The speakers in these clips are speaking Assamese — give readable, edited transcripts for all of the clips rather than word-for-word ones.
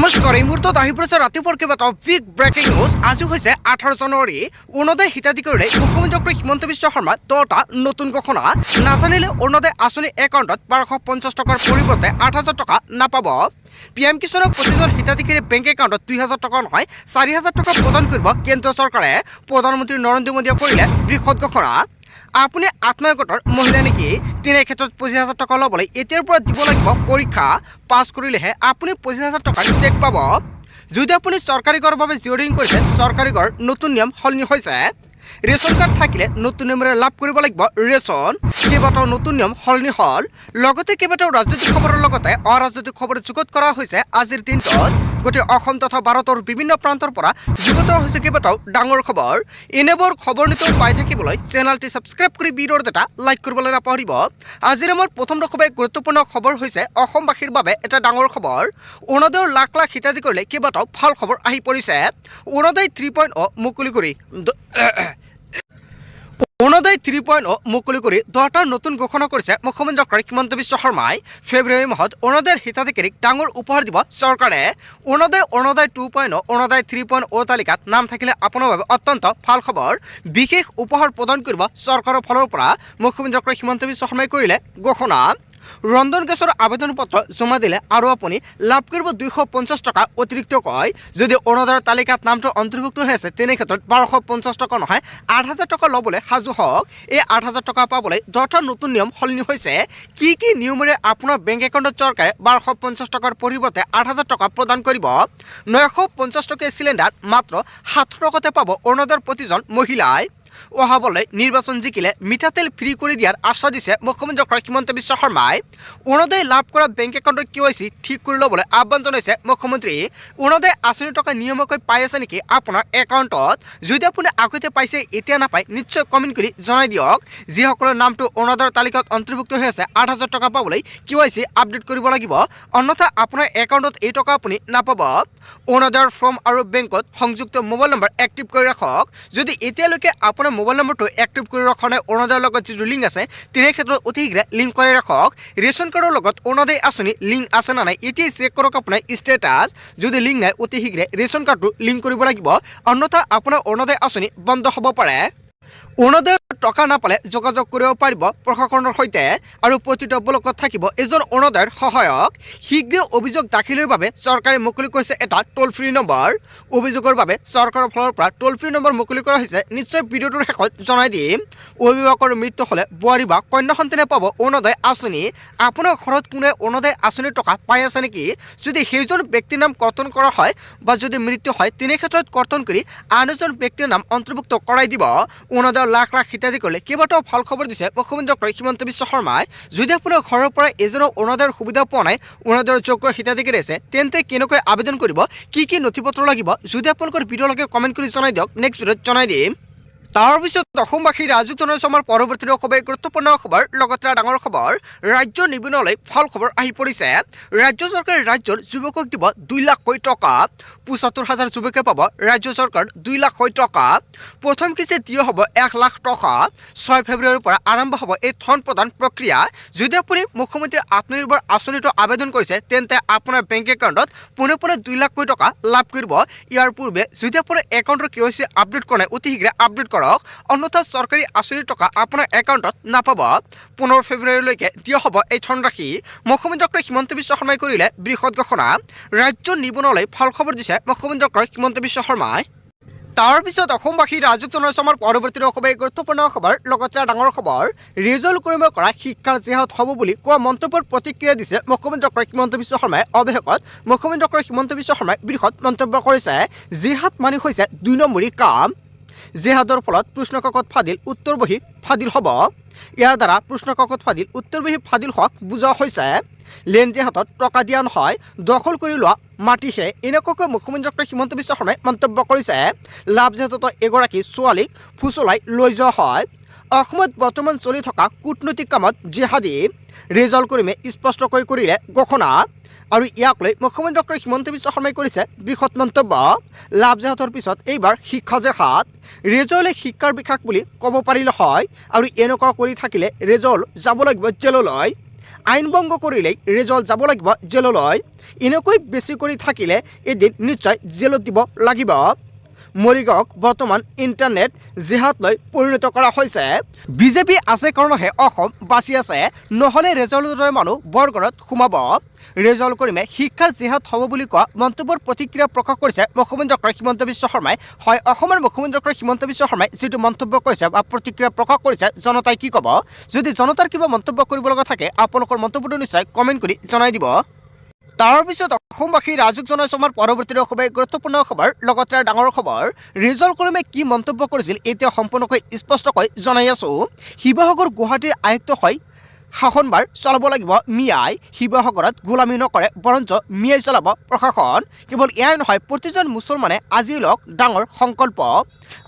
নমস্কাৰ, এই মুহূৰ্তত আহি পৰিছে ৰাতিপুৱাৰ কেইবাটাও বিগ ব্ৰেকিং নিউজ। আজি হৈছে 18 জানুৱাৰী। অৰুণোদয় হিতাধিকাৰীৰে মুখ্যমন্ত্ৰী ডক্টৰ হিমন্ত বিশ্ব শৰ্মাৰ 10টা নতুন ঘোষণা। নাজানিলে অৰুণোদয় আঁচনি একাউণ্টত 1250 টকাৰ পৰিৱৰ্তে 8000 টকা নাপাব। PM কিষাণৰ প্ৰতিজন হিতাধিকাৰীৰ বেংক একাউণ্টত 2000 টকা নহয় 4000 টকা প্ৰদান কৰিব কেন্দ্ৰীয় চৰকাৰে। প্ৰধানমন্ত্ৰী নৰেন্দ্ৰ মোদীয়ে কৰিলে বৃহৎ ঘোষণা। আপুনি আত্মীয় গোটৰ মহিলা নেকি? তেনে ক্ষেত্ৰত 25000 টকা ল'বলৈ এতিয়াৰ পৰা দিব লাগিব পৰীক্ষা। পাছ কৰিলেহে আপুনি 25000 টকাৰ চেক পাব। যদি আপুনি চৰকাৰী ঘৰৰ বাবে জিঅ'ৰিং কৰিছে, চৰকাৰী ঘৰ নতুন নিয়ম সলনি হৈছে। ৰেচন কাৰ্ড থাকিলে নতুন নিয়মেৰে লাভ কৰিব লাগিব ৰেচন। কেইবাটাও নতুন নিয়ম সলনি হ'ল। লগতে কেইবাটাও ৰাজনৈতিক খবৰৰ লগতে অৰাজনৈতিক খবৰ যুগুত কৰা হৈছে আজিৰ দিনটোত। গোটেই অসম তথা ভাৰতৰ বিভিন্ন প্ৰান্তৰ পৰা যুগুত হৈছে কেইবাটাও ডাঙৰ খবৰ। এনেবোৰ খবৰ নিতৌ পাই থাকিবলৈ চেনেলটি ছাবস্ক্ৰাইব কৰি ভিডিঅ'ৰ এটা লাইক কৰিবলৈ নাপাহৰিব। আজিৰ আমাৰ প্ৰথম খুবেই গুৰুত্বপূৰ্ণ খবৰ হৈছে অসমবাসীৰ বাবে এটা ডাঙৰ খবৰ। অৰুণোদয়ৰ লাখ লাখ হিতাধিকাৰীলৈ কেইবাটাও ভাল খবৰ আহি পৰিছে। অৰুণোদয় 3.0 মুকলি কৰি অৰুণোদয় 3.0 মুকলি কৰি 10টা নতুন ঘোষণা কৰিছে মুখ্যমন্ত্ৰী ডক্টৰ হিমন্ত বিশ্ব শৰ্মাই। ফেব্ৰুৱাৰী মাহত অৰুণোদয়ৰ হিতাধিকাৰীক ডাঙৰ উপহাৰ দিব চৰকাৰে। অৰুণোদয় 2.0 অৰুণোদয় 3.0 তালিকাত নাম থাকিলে আপোনাৰ বাবে অত্যন্ত ভাল খবৰ। বিশেষ উপহাৰ প্ৰদান কৰিব চৰকাৰৰ ফালৰ পৰা মুখ্যমন্ত্ৰী ডক্টৰ হিমন্ত বিশ্ব শৰ্মাই কৰিলে ঘোষণা। ৰন্ধন গেছৰ আবেদন পত্ৰ জমা দিলে আৰু আপুনি লাভ কৰিব 250 টকা অতিৰিক্তকৈ। যদি অৰুণোদয়ৰ তালিকাত নামটো অন্তৰ্ভুক্ত হৈ আছে তেনে ক্ষেত্ৰত 1250 টকা নহয় 8000 টকা ল'বলৈ সাজু হওক। এই 8000 টকা পাবলৈ 10টা নতুন নিয়ম সলনি হৈছে। কি কি নিয়মেৰে আপোনাৰ বেংক একাউণ্টত চৰকাৰে 1250 টকাৰ পৰিৱৰ্তে 8000 টকা প্ৰদান কৰিব? 950 টকীয়া চিলিণ্ডাৰ মাত্ৰ 7 টকাতে পাব অৰুণোদয়ৰ প্ৰতিজন মহিলাই। অহাবলৈ নিৰ্বাচন জিকিলে মিঠাতেল ফ্ৰী কৰি দিয়াৰ আশ্বাস দিছে মুখ্যমন্ত্ৰী ডক্টৰ হিমন্ত বিশ্ব শৰ্মাই। অৰুণোদয় লাভ কৰা বেংক একাউণ্টৰ KYC ঠিক কৰি ল'বলৈ আহ্বান জনাইছে মুখ্যমন্ত্ৰী। অৰুণোদয় আঁচনিৰ টকা নিয়মীয়াকৈ পাই আছে নেকি আপোনাৰ একাউণ্টত? যদি আপুনি আগতে পাইছে এতিয়া নাপায় নিশ্চয় কমেণ্ট কৰি জনাই দিয়ক। যিসকলৰ নামটো অৰুণোদয়ৰ তালিকাত অন্তৰ্ভুক্ত হৈ আছে 8000 টকা পাবলৈ KYC আপডেট কৰিব লাগিব, অন্যথা আপোনাৰ একাউণ্টত এই টকা আপুনি নাপাব। অৰুণোদয়ৰ ফৰ্ম আৰু বেংকত সংযুক্ত মোবাইল নম্বৰ এক্টিভ কৰি ৰাখক। যদি এতিয়ালৈকে আপোনাৰ মোবাইল নম্বৰটো এক্টিভ কৰি ৰখা নাই, অৰুণোদয়ৰ লগত যিটো লিংক আছে তেনে ক্ষেত্ৰত অতি শীঘ্ৰে লিংক কৰি ৰাখক। ৰেচন কাৰ্ডৰ লগত অৰুণোদয় আঁচনি লিংক আছে নে নাই এতিয়াই চেক কৰক আপোনাৰ ষ্টেটাছ। যদি লিংক নাই অতি শীঘ্ৰে ৰেচন কাৰ্ডটো লিংক কৰিব লাগিব, অন্যথা আপোনাৰ অৰুণোদয় আঁচনি বন্ধ হ'ব পাৰে। অৰুণোদয়ৰ টকা নাপালে যোগাযোগ কৰিব পাৰিব প্ৰশাসনৰ সৈতে আৰু প্ৰতিটো ব্লকত থাকিব এজন অৰুণোদয়ৰ সহায়ক। শীঘ্ৰে অভিযোগ দাখিলৰ বাবে চৰকাৰে মুকলি কৰিছে এটা টোল ফ্ৰী নম্বৰ। অভিযোগৰ বাবে চৰকাৰৰ ফালৰ পৰা টোল ফ্ৰী নম্বৰ মুকলি কৰা হৈছে, নিশ্চয় ভিডিঅ'টোৰ শেষত জনাই দিম। অভিভাৱকৰ মৃত্যু হ'লে বোৱাৰী বা কন্যা সন্তানে পাব অৰুণোদয় আঁচনি। আপোনাৰ ঘৰত কোনে অৰুণোদয় আঁচনিৰ টকা পাই আছে নেকি? যদি সেইজন ব্যক্তিৰ নাম কৰ্তন কৰা হয় বা যদি মৃত্যু হয় তেনে ক্ষেত্ৰত কৰ্তন কৰি আন এজন ব্যক্তিৰ নাম অন্তৰ্ভুক্ত কৰাই দিব। অৰুণোদয় লাখ লাখ হিতাধিকাৰীলৈ কেইবাটাও ভাল খবৰ দিছে মুখ্যমন্ত্ৰী ডক্টৰ হিমন্ত বিশ্ব শৰ্মাই। যদি আপোনাৰ ঘৰৰ পৰা এজনো অৰুণোদয়ৰ সুবিধা পোৱা নাই, অৰুণোদয়ৰ যোগ্য হিতাধিকাৰী আছে, তেন্তে কেনেকৈ আবেদন কৰিব, কি কি নথি পত্ৰ লাগিব, যদি আপোনালোকৰ ভিডিঅ' লাগে কমেণ্ট কৰি জনাই দিয়ক, নেক্সট ভিডিঅ'ত জনাই দিম। তাৰপিছত অসমবাসী ৰাজুক জনাইছোঁ আমাৰ পৰৱৰ্তী খুবেই গুৰুত্বপূৰ্ণ খবৰ, লগতে ডাঙৰ খবৰ। ৰাজ্য নিবনুৱালৈ ভাল খবৰ আহি পৰিছে। ৰাজ্য চৰকাৰে ৰাজ্যৰ যুৱকক দিব 2 লাখকৈ টকা। 75000 যুৱকে পাব ৰাজ্য চৰকাৰ 2 লাখকৈ টকা। প্ৰথম কিস্তিত দিয়া হ'ব 1 লাখ টকা। 6 ফেব্ৰুৱাৰীৰ পৰা আৰম্ভ হ'ব এই ধন প্ৰদান প্ৰক্ৰিয়া। যদি আপুনি মুখ্যমন্ত্ৰী আত্মনিৰ্ভৰ আঁচনিটো আবেদন কৰিছে তেন্তে আপোনাৰ বেংক একাউণ্টত পোনে পোনে 2 লাখকৈ টকা লাভ কৰিব। ইয়াৰ পূৰ্বে যদি আপোনাৰ একাউণ্টৰ KYC আপডেট কৰা নাই অতি শীঘ্ৰে আপডেট কৰক, অন্যথা চৰকাৰী আঁচনিৰ টকা আপোনাৰ একাউণ্টত নাপাব। 15 ফেব্ৰুৱাৰীলৈকে দিয়া হ'ব এই ধনৰাশি। মুখ্যমন্ত্ৰী ডক্টৰ হিমন্ত বিশ্ব শৰ্মাই কৰিলে বৃহৎ ঘোষণা। ৰাজ্য নিবনুৱালৈ ভাল খবৰ দিছে মুখ্যমন্ত্ৰী ডক্টৰ হিমন্ত বিশ্ব শৰ্মাই। তাৰপিছত অসমবাসী ৰাজুক জনাইছোঁ আমাৰ পৰৱৰ্তী খুবেই গুৰুত্বপূৰ্ণ খবৰ, লগতে ডাঙৰ খবৰ। ৰিজাল্ট কৰিব কৰা শিক্ষাৰ জেহাদ হ'ব বুলি কোৱা মন্তব্যৰ প্ৰতিক্ৰিয়া দিছে মুখ্যমন্ত্ৰী ডক্টৰ হিমন্ত বিশ্ব শৰ্মাই। অৱশেষত মুখ্যমন্ত্ৰী ডক্টৰ হিমন্ত বিশ্ব শৰ্মাই বৃহৎ মন্তব্য কৰিছে। জেহাদ মানে হৈছে 2 নম্বৰী কাম। জেহাদৰ ফলত প্ৰশ্নকাকত ফাদিল উত্তৰ বহি ফাদিল হ'ব। ইয়াৰ দ্বাৰা প্ৰশ্নকাকত ফাদিল উত্তৰ বহি ফাদিল হোৱাক বুজোৱা হৈছে। লেণ্ডে হাতত টকা দিয়া নহয়, দখল কৰি লোৱা মাটিহে, এনেকুৱাকৈ মুখ্যমন্ত্ৰী ডক্টৰ হিমন্ত বিশ্ব শৰ্মাই মন্তব্য কৰিছে। লাভ জেহাদত এগৰাকী ছোৱালীক ফুচলাই লৈ যোৱা হয়। অসমত বৰ্তমান চলি থকা কূটনৈতিক কামত জেহাদী। ৰিজাল্ট কৰিমে স্পষ্টকৈ কৰিলে ঘোষণা। আৰু ইয়াক লৈ মুখ্যমন্ত্ৰী ডক্টৰ হিমন্ত বিশ্ব শৰ্মাই কৰিছে বৃহৎ মন্তব্য। লাভ জেহাদৰ পিছত এইবাৰ শিক্ষা জেহাদ। ৰেজলে শিক্ষাৰ বিকাশ বুলি ক'ব পাৰিলে হয়, আৰু এনেকুৱা কৰি থাকিলে ৰেজল যাব লাগিব জেললৈ। আইন ভংগ কৰিলেই ৰিজাল্ট যাব লাগিব জেললৈ। এনেকৈ বেছি কৰি থাকিলে এদিন নিশ্চয় জেলত দিব লাগিব। মৰিগাঁৱক বৰ্তমান ইণ্টাৰনেট জিহাদলৈ পৰিণত কৰা হৈছে। বিজেপি আছে কাৰণেহে অসম বাচি আছে, নহ'লে ৰেজাল্টৰ দৰে মানুহ বৰগড়ত সোমাব। ৰেজাল্ট কৰিমে শিক্ষাৰ জিহাদ হ'ব বুলি কোৱা মন্তব্যৰ প্ৰতিক্ৰিয়া প্ৰকাশ কৰিছে মুখ্যমন্ত্ৰী ডক্টৰ হিমন্ত বিশ্ব শৰ্মাই। হয়, অসমৰ মুখ্যমন্ত্ৰী ডক্টৰ হিমন্ত বিশ্ব শৰ্মাই যিটো মন্তব্য কৰিছে বা প্ৰতিক্ৰিয়া প্ৰকাশ কৰিছে, জনতাই কি ক'ব? যদি জনতাৰ কিবা মন্তব্য কৰিব লগা থাকে আপোনালোকৰ মন্তব্যটো নিশ্চয় কমেণ্ট কৰি জনাই দিব। তাৰ পিছত অসমবাসী ৰাজুক জনাইছো আমাৰ পৰৱৰ্তী খুবেই গুৰুত্বপূৰ্ণ খবৰ, লগতে ডাঙৰ খবৰ। ৰিজাল্ট কৰিমে কি মন্তব্য কৰিছিল এতিয়া সম্পূৰ্ণকৈ স্পষ্টকৈ জনাই আছো। শিৱসাগৰ গুৱাহাটীৰ আয়ুক্ত হয় শাসনভাৰ চলাব লাগিব মিয়াই। শিৱসাগৰত গোলামী নকৰে বৰঞ্চ মিয়াই চলাব প্ৰশাসন। কেৱল এয়াই নহয়, প্ৰতিজন মুছলমানে আজি লওক ডাঙৰ সংকল্প,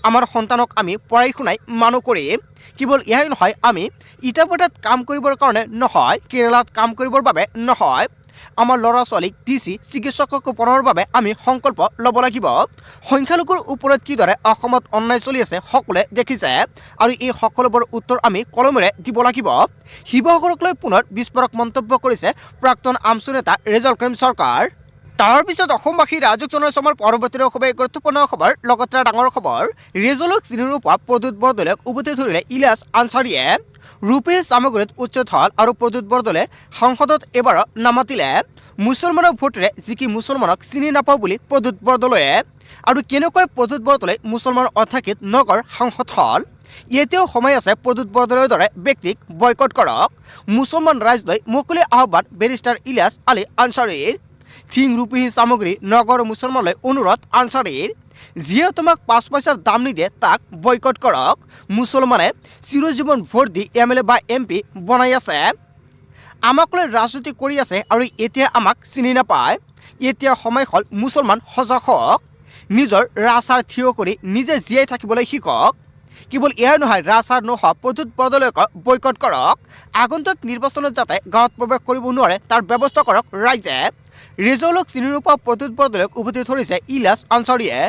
আমাৰ সন্তানক আমি পঢ়াই শুনাই মানুহ কৰিম। কেৱল এয়াই নহয়, আমি ইটাভাটাত কাম কৰিবৰ কাৰণে নহয়, কেৰেলাত কাম কৰিবৰ বাবে নহয়, আমাৰ ল'ৰা ছোৱালীক ডিচি চিকিৎসকৰ বাবে আমি সংকল্প ল'ব লাগিব। সংখ্যালঘুৰ ওপৰত কিদৰে অসমত অন্যায় চলি আছে সকলোৱে দেখিছে, আৰু এই সকলোবোৰ উত্তৰ আমি কলমেৰে দিব লাগিব। শিৱসাগৰক লৈ পুনৰ বিস্ফোৰক মন্তব্য কৰিছে প্ৰাক্তন আমচু নেতা ৰেজাল্ট কৰিম চৰকাৰ। তাৰ পিছত অসমবাসী ৰাজুক জনাইছো আমাৰ পৰৱৰ্তী খুবেই গুৰুত্বপূৰ্ণ খবৰ, লগতে ডাঙৰ খবৰ। ৰেজাল্টক চিনি নোপোৱা প্ৰদ্যুৎ বৰদলৈক উভতি ধৰিলে ইলিয়াছ আনচাৰীয়ে। ৰূপেশ চামগুৰিত উচ্ছেদ হল আৰু প্ৰদ্যুৎ বৰদলে সংসদত এবাৰ নামাতিলে। মুছলমানৰ ভোটেৰে জিকি মুছলমানক চিনি নাপাওঁ বুলি প্ৰদ্যুৎ বৰদলৈয়ে। আৰু কেনেকৈ প্ৰদ্যুৎ বৰদলৈ মুছলমানৰ অধ্যাক্ষিত নগৰ সাংসদ হল? এতিয়াও সময় আছে প্ৰদ্যুৎ বৰদলৈৰ দৰে ব্যক্তিক বয়কট কৰক। মুছলমান ৰাইজলৈ মুকলি আহ্বান বেৰিষ্টাৰ ইলিয়াছ আলী আনচাৰীৰ। থিং ৰূপেহী সামগ্ৰী নগৰ মুছলমানলৈ অনুৰোধ আনচাৰীৰ। যিয়ে তোমাক 5 পইচাৰ দাম নিদিয়ে তাক বয়কট কৰক। মুছলমানে চিৰজীৱন ভোট দি MLA বা MP বনাই আছে, আমাক লৈ ৰাজনীতি কৰি আছে আৰু এতিয়া আমাক চিনি নাপায়। এতিয়া সময় হ'ল মুছলমান সজাগ হওক, নিজৰ ৰাজসাৰ থিয় কৰি নিজে জীয়াই থাকিবলৈ শিকক। কেৱল এয়াই নহয়, ৰাজসাৰ নোহোৱা প্ৰদ্যুৎ বৰদলৈক বয়কট কৰক। আগন্তুক নিৰ্বাচনত যাতে গাঁৱত প্ৰৱেশ কৰিব নোৱাৰে তাৰ ব্যৱস্থা কৰক ৰাইজে। ৰিজাল্টক চিনি নোপোৱা প্ৰদ্যুৎ বৰদলৈক উভতি ধৰিছে ইলিয়াছ আনচাৰীয়ে।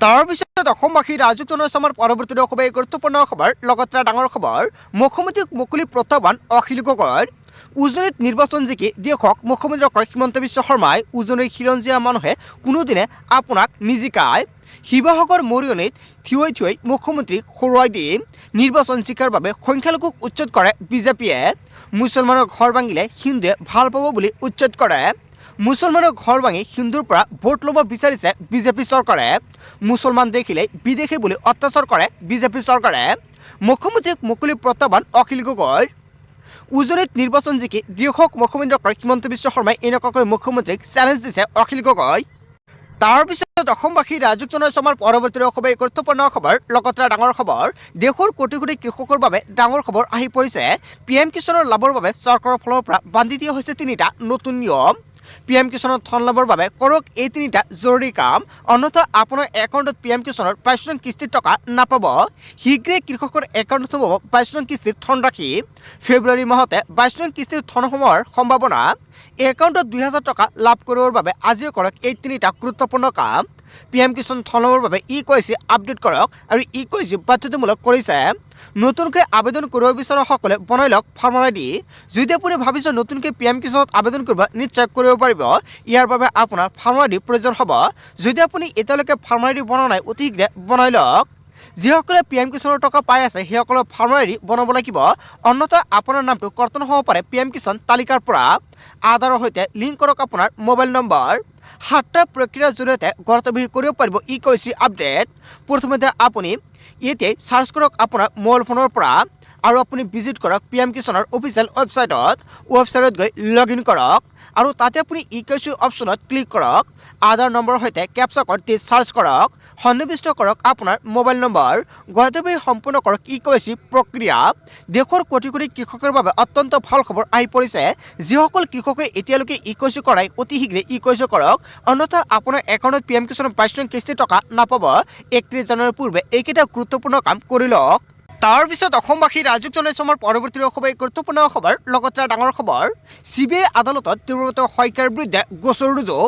তাৰ পিছত অসমবাসী ৰাজুক জনাইছো আমাৰ পৰৱৰ্তী খুবেই গুৰুত্বপূৰ্ণ খবৰ, লগতে ডাঙৰ খবৰ। মুখ্যমন্ত্ৰীক মুকলি প্ৰত্যাহ্বান অখিল গগৈৰ। উজনিত নিৰ্বাচন জিকি দেশক মুখ্যমন্ত্ৰী ডক্টৰ হিমন্ত বিশ্ব শৰ্মাই উজনিৰ খিলঞ্জীয়া মানুহে কোনোদিনে আপোনাক নিজিকায়। শিৱসাগৰ মৰিয়নিত থিয় থিয় মুখ্যমন্ত্ৰীক হৰুৱাই দি নিৰ্বাচন জিকাৰ বাবে সংখ্যালঘুক উচ্ছেদ কৰে বিজেপিয়ে। মুছলমানৰ ঘৰ ভাঙিলে হিন্দুৱে ভাল পাব বুলি উচ্ছেদ কৰে। মুছলমানৰ ঘৰ ভাঙি হিন্দুৰ পৰা ভোট ল'ব বিচাৰিছে বিজেপি চৰকাৰে। মুছলমান দেখিলে বিদেশী বুলি অত্যাচাৰ কৰে বিজেপি চৰকাৰে। মুখ্যমন্ত্ৰীক মুকলি প্ৰত্যাহ্বান অখিল গগৈৰ। উজনিত নিৰ্বাচন জিকি দেশক মুখ্যমন্ত্ৰী ডক্টৰ হিমন্ত বিশ্ব শৰ্মাই এনেকুৱাকৈ মুখ্যমন্ত্ৰীক চেলেঞ্জ দিছে অখিল গগৈ। তাৰ পিছত অসমবাসী ৰাজুক জনাইছো আমাৰ পৰৱৰ্তী খুবেই গুৰুত্বপূৰ্ণ খবৰ, লগতে ডাঙৰ খবৰ। দেশৰ কোটি কোটি কৃষকৰ বাবে ডাঙৰ খবৰ আহি পৰিছে। PM কিষাণৰ লাভৰ বাবে চৰকাৰৰ ফালৰ পৰা বান্ধি দিয়া হৈছে 3টা নতুন নিয়ম। PM কিষাণৰ ধন লাভৰ বাবে কৰক এই 3টা জৰুৰী কাম, অন্যথা আপোনাৰ একাউণ্টত PM কিষাণৰ 22 নং কিস্তিৰ টকা নাপাব। শীঘ্ৰে কৃষকৰ একাউণ্টত সোমাব 22 নং কিস্তিৰ ধনৰাশি। ফেব্ৰুৱাৰী মাহতে 22 নং কিস্তিৰ ধন সোমোৱাৰ সম্ভাৱনা। একাউণ্টত 2000 টকা লাভ কৰিবৰ বাবে আজিও কৰক এই 3টা গুৰুত্বপূৰ্ণ কাম। PM কিষাণ ধন লাভৰ বাবে EKYC আপডেট কৰক, আৰু EKYC বাধ্যতামূলক কৰিছে। নতুনকৈ আবেদন কৰিব বিচৰা সকলে বনাই লওক ফাৰ্মাৰ ID। যদি আপুনি ভাবিছে নতুনকৈ PM কিষাণত আবেদন কৰিব, নিশ্চয় কৰিব পাৰিব। ইয়াৰ বাবে আপোনাৰ ফাৰ্মাৰ ID প্ৰয়োজন হ'ব। যদি আপুনি এতিয়ালৈকে ফাৰ্মাৰ ID বনোৱা নাই, অতি শীঘ্ৰে বনাই লওক। যিসকলে PM কিষাণৰ টকা পাই আছে সেইসকলে ফাৰ্মাৰ ID বনাব লাগিব, অন্যথা আপোনাৰ নামটো কৰ্তন হ'ব পাৰে PM কিষাণ তালিকাৰ পৰা। আধাৰৰ সৈতে লিংক কৰক আপোনাৰ মোবাইল নম্বৰ। 7টা প্ৰক্ৰিয়াৰ জৰিয়তে ঘৰতে বহি কৰিব পাৰিব EKYC আপডেট। প্ৰথমতে আপুনি এতিয়াই চাৰ্চ কৰক আপোনাৰ মোবাইল ফোনৰ পৰা, আৰু আপুনি ভিজিট কৰক PM কিষাণৰ অফিচিয়েল ৱেবছাইটত গৈ লগ ইন কৰক, আৰু তাতে আপুনি EKYC অপশ্যনত ক্লিক কৰক। আধাৰ নম্বৰৰ সৈতে কেপচা কোড দি চাৰ্চ কৰক, সন্নিৱিষ্ট কৰক আপোনাৰ মোবাইল নম্বৰ। ঘৰতে বহি সম্পূৰ্ণ কৰক EKYC প্ৰক্ৰিয়া। দেশৰ কোটি কোটি কৃষকৰ বাবে অত্যন্ত ভাল খবৰ আহি পৰিছে। যিসকল কৃষকে এতিয়ালৈকে EKYC কৰাই অতি শীঘ্ৰে EKYC কৰক, অন্যথা আপোনাৰ একাউণ্টত PM কিষাণৰ 22 নং কিস্তিৰ টকা নাপাব। 31 জানুৱাৰীৰ পূৰ্বে এইকেইটা গুৰুত্বপূৰ্ণ কাম কৰি লওক। তাৰ পিছত অসমবাসী ৰাইজক জনাইছোঁ আমাৰ পৰৱৰ্তী খুবেই গুৰুত্বপূৰ্ণ খবৰ। লগতে ডাঙৰ খবৰ, CBI আদালতত দেৱব্ৰত শইকীয়াৰ বিৰুদ্ধে গোচৰ ৰুজু।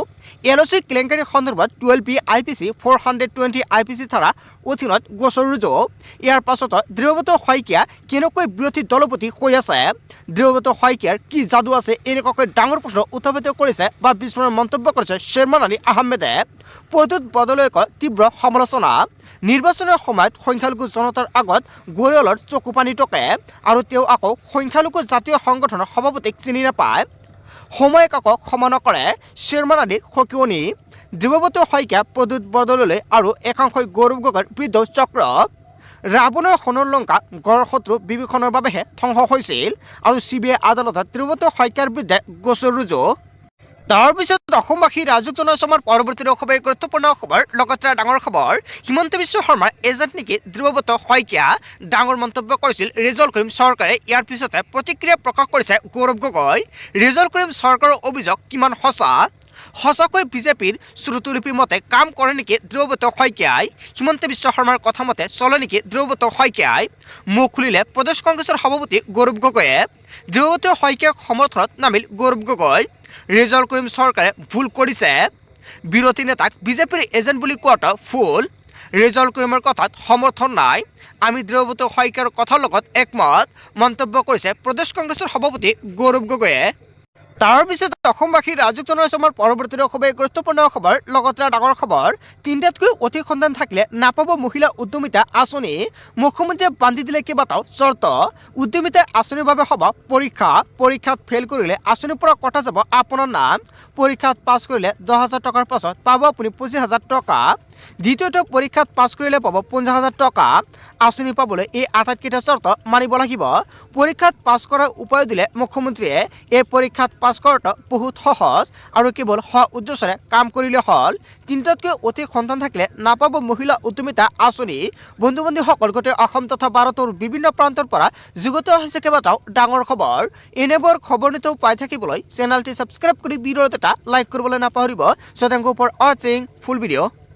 LOC কেলেংকাৰী সন্দৰ্ভত 12B IPC 420 IPC ধাৰা অধীনত গোচৰ ৰুজু। ইয়াৰ পাছত দেৱব্ৰত শইকীয়া কেনেকৈ বিৰোধী দলপতি হৈ আছে, দেৱব্ৰত শইকীয়াৰ কি যাদু আছে, এনেকুৱাকৈ ডাঙৰ প্ৰশ্ন উত্থাপিত কৰিছে বা বিস্ফোৰণ মন্তব্য কৰিছে শ্বেৰমান আলী আহমেদে। প্ৰদ্যুৎ বৰদলৈক তীব্ৰ সমালোচনা। নিৰ্বাচনৰ সময়ত সংখ্যালঘু জনতাৰ আগত গৰিয়লৰ চকু পানী টকে আৰু তেওঁ আকৌ সংখ্যালঘু জাতীয় সংগঠনৰ সভাপতিক চিনি নাপায়। সময়ক আকৌ ক্ষমা নকৰে শ্বেৰমান আলীৰ সকিয়নি। দেৱব্ৰত শইকীয়া, প্ৰদ্যুৎ বৰদলৈ আৰু একাংশই গৌৰৱ গগৈৰ বৃদ্ধ চক্ৰ। ৰাৱণৰ সোণৰ লংকা গড় শত্ৰু বিভীষণৰ বাবেহে ধ্বংস হৈছিল আৰু CBI আদালতত দেৱব্ৰত শইকীয়াৰ বিৰুদ্ধে গোচৰ ৰুজু। তাৰ পিছত অসমবাসী ৰাইজক জনাইছোঁ আমাৰ পৰৱৰ্তী খুবেই গুৰুত্বপূৰ্ণ খবৰ। লগতে ডাঙৰ খবৰ, হিমন্ত বিশ্ব শৰ্মাৰ এজেণ্ট নেকি দেৱব্ৰত শইকীয়া, ডাঙৰ মন্তব্য কৰিছিল ৰিজাল্ট কৰিম চৰকাৰে। ইয়াৰ পিছতে প্ৰতিক্ৰিয়া প্ৰকাশ কৰিছে গৌৰৱ গগৈ। ৰিজাল্ট কৰিম চৰকাৰৰ অভিযোগ কিমান সঁচা, সঁচাকৈ বিজেপিৰ শ্ৰুতলিপি মতে কাম কৰে নেকি দেৱব্ৰত শইকীয়াই, হিমন্ত বিশ্ব শৰ্মাৰ কথা মতে চলে নেকি দেৱব্ৰত শইকীয়াই, মুখ খুলিলে প্ৰদেশ কংগ্ৰেছৰ সভাপতি গৌৰৱ গগৈয়ে। দেৱব্ৰত শইকীয়াক সমৰ্থনত নামিল গৌৰৱ গগৈ। ৰিজাল্ট কৰিম চৰকাৰে ভুল কৰিছে, বিৰোধী নেতাক বিজেপিৰ এজেণ্ট বুলি কোৱাটো ভুল। ৰিজাল্ট কৰিমৰ কথাত সমৰ্থন নাই, আমি দেৱব্ৰত শইকীয়াৰ কথাৰ লগত একমত, মন্তব্য কৰিছে প্ৰদেশ কংগ্ৰেছৰ সভাপতি গৌৰৱ গগৈয়ে। তাৰ পিছত অসমবাসী ৰাইজক জনাইছোঁ আমাৰ পৰৱৰ্তী খুবেই গুৰুত্বপূৰ্ণ খবৰ। লগতে ডাঙৰ খবৰ, তিনিটাতকৈ অধিক সন্তান থাকিলে নাপাব মহিলা উদ্যমিতা আঁচনি। মুখ্যমন্ত্ৰীয়ে বান্ধি দিলে কেইবাটাও চৰ্ত। উদ্যমিতা আঁচনিৰ বাবে হ'ব পৰীক্ষা, পৰীক্ষাত ফেইল কৰিলে আঁচনিৰ পৰা কটা যাব আপোনাৰ নাম। পৰীক্ষাত পাছ কৰিলে 10,000 টকাৰ পাছত পাব আপুনি 25,000 টকা। দ্বিতীয়তে পৰীক্ষাত পাছ কৰিলে পাব 50,000 টকা। আঁচনি পাবলৈ এই আটাইকেইটা চৰ্ত মানিব লাগিব। পৰীক্ষাত পাছ কৰাৰ উপায় দিলে মুখ্যমন্ত্ৰীয়ে। এই পৰীক্ষাত পাছ কৰাটো বহুত সহজ আৰু কেৱল উদ্দেশ্যৰে কাম কৰিলে হ'ল। তিনিটাতকৈ অধিক সন্তান থাকিলে নাপাব মহিলা উদ্যমিতা আঁচনি। বন্ধু বান্ধৱীসকল, গোটেই অসম তথা ভাৰতৰ বিভিন্ন প্ৰান্তৰ পৰা যুগুত হৈছে কেইবাটাও ডাঙৰ খবৰ। এনেবোৰ খবৰ নিতৌ পাই থাকিবলৈ চেনেলটি ছাবস্ক্ৰাইব কৰি ভিডিঅ'ত এটা লাইক কৰিবলৈ নাপাহৰিব। So thank you for watching full video.